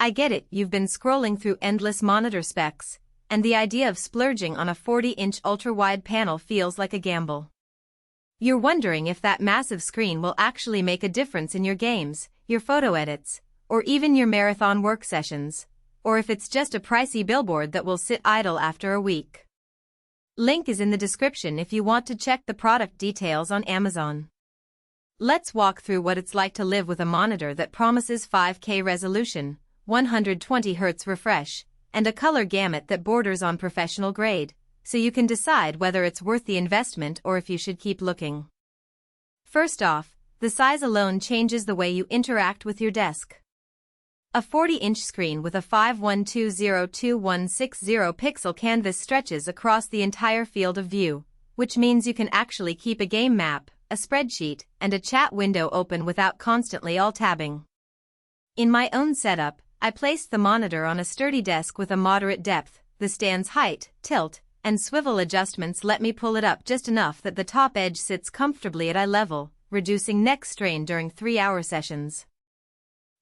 I get it, you've been scrolling through endless monitor specs, and the idea of splurging on a 40-inch ultra-wide panel feels like a gamble. You're wondering if that massive screen will actually make a difference in your games, your photo edits, or even your marathon work sessions, or if it's just a pricey billboard that will sit idle after a week. Link is in the description if you want to check the product details on Amazon. Let's walk through what it's like to live with a monitor that promises 5K resolution, 120Hz refresh, and a color gamut that borders on professional grade, so you can decide whether it's worth the investment or if you should keep looking. First off, the size alone changes the way you interact with your desk. A 40-inch screen with a 5120x2160 pixel canvas stretches across the entire field of view, which means you can actually keep a game map, a spreadsheet, and a chat window open without constantly alt-tabbing. In my own setup, I placed the monitor on a sturdy desk with a moderate depth. The stand's height, tilt, and swivel adjustments let me pull it up just enough that the top edge sits comfortably at eye level, reducing neck strain during 3-hour sessions.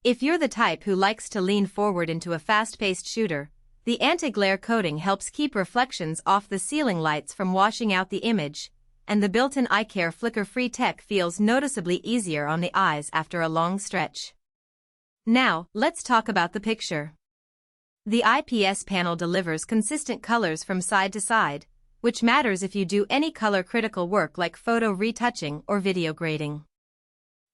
If you're the type who likes to lean forward into a fast-paced shooter, the anti-glare coating helps keep reflections off the ceiling lights from washing out the image, and the built-in eye care flicker-free tech feels noticeably easier on the eyes after a long stretch. Now, let's talk about the picture. The IPS panel delivers consistent colors from side to side, which matters if you do any color-critical work like photo retouching or video grading.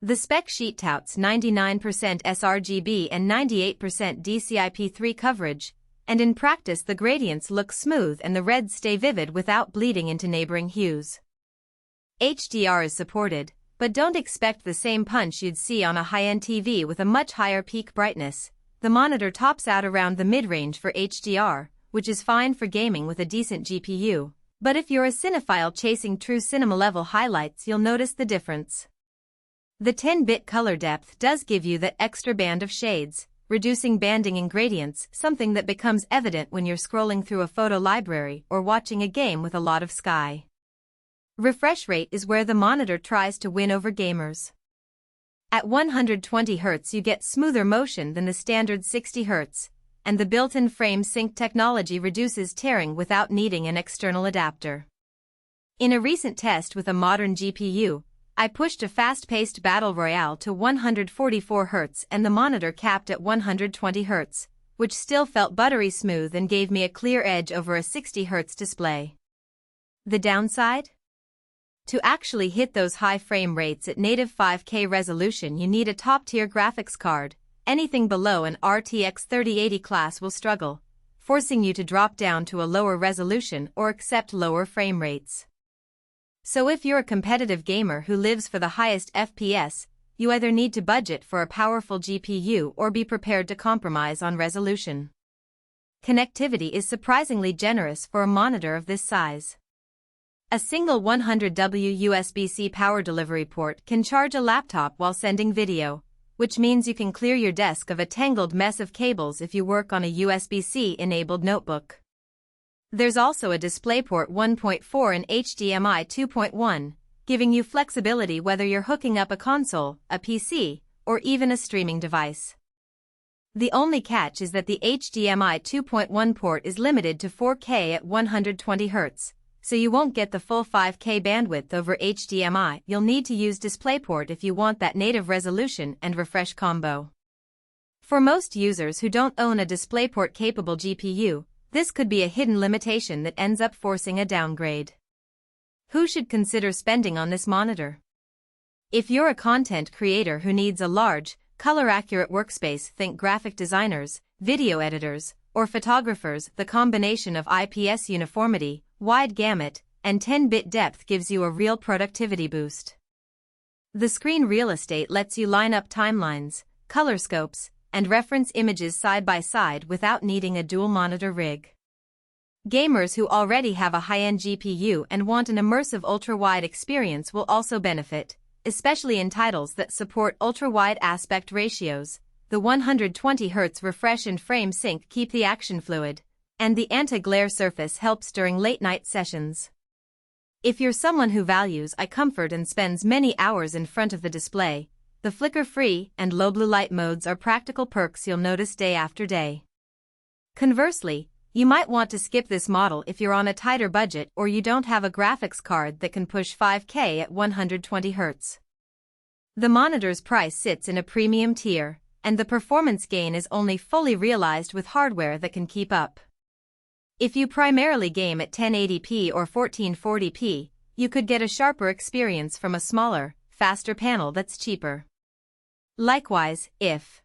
The spec sheet touts 99% sRGB and 98% DCI-P3 coverage, and in practice the gradients look smooth and the reds stay vivid without bleeding into neighboring hues. HDR is supported, but don't expect the same punch you'd see on a high-end TV with a much higher peak brightness. The monitor tops out around the mid-range for HDR, which is fine for gaming with a decent GPU, but if you're a cinephile chasing true cinema-level highlights you'll notice the difference. The 10-bit color depth does give you that extra band of shades, reducing banding and gradients, something that becomes evident when you're scrolling through a photo library or watching a game with a lot of sky. Refresh rate is where the monitor tries to win over gamers. At 120Hz you get smoother motion than the standard 60Hz, and the built-in frame sync technology reduces tearing without needing an external adapter. In a recent test with a modern GPU, I pushed a fast-paced battle royale to 144Hz and the monitor capped at 120Hz, which still felt buttery smooth and gave me a clear edge over a 60Hz display. The downside? To actually hit those high frame rates at native 5K resolution you need a top-tier graphics card. Anything below an RTX 3080 class will struggle, forcing you to drop down to a lower resolution or accept lower frame rates. So if you're a competitive gamer who lives for the highest FPS, you either need to budget for a powerful GPU or be prepared to compromise on resolution. Connectivity is surprisingly generous for a monitor of this size. A single 100W USB-C power delivery port can charge a laptop while sending video, which means you can clear your desk of a tangled mess of cables if you work on a USB-C enabled notebook. There's also a DisplayPort 1.4 and HDMI 2.1, giving you flexibility whether you're hooking up a console, a PC, or even a streaming device. The only catch is that the HDMI 2.1 port is limited to 4K at 120Hz, so you won't get the full 5K bandwidth over HDMI. You'll need to use DisplayPort if you want that native resolution and refresh combo. For most users who don't own a DisplayPort-capable GPU, this could be a hidden limitation that ends up forcing a downgrade. Who should consider spending on this monitor? If you're a content creator who needs a large, color-accurate workspace, think graphic designers, video editors, or photographers, the combination of IPS uniformity, wide gamut, and 10-bit depth gives you a real productivity boost. The screen real estate lets you line up timelines, color scopes, and reference images side by side without needing a dual monitor rig. Gamers who already have a high-end GPU and want an immersive ultra-wide experience will also benefit, especially in titles that support ultra-wide aspect ratios. The 120Hz refresh and frame sync keep the action fluid, and the anti-glare surface helps during late-night sessions. If you're someone who values eye comfort and spends many hours in front of the display, the flicker-free and low blue light modes are practical perks you'll notice day after day. Conversely, you might want to skip this model if you're on a tighter budget or you don't have a graphics card that can push 5K at 120Hz. The monitor's price sits in a premium tier, and the performance gain is only fully realized with hardware that can keep up. If you primarily game at 1080p or 1440p, you could get a sharper experience from a smaller, faster panel that's cheaper. Likewise, if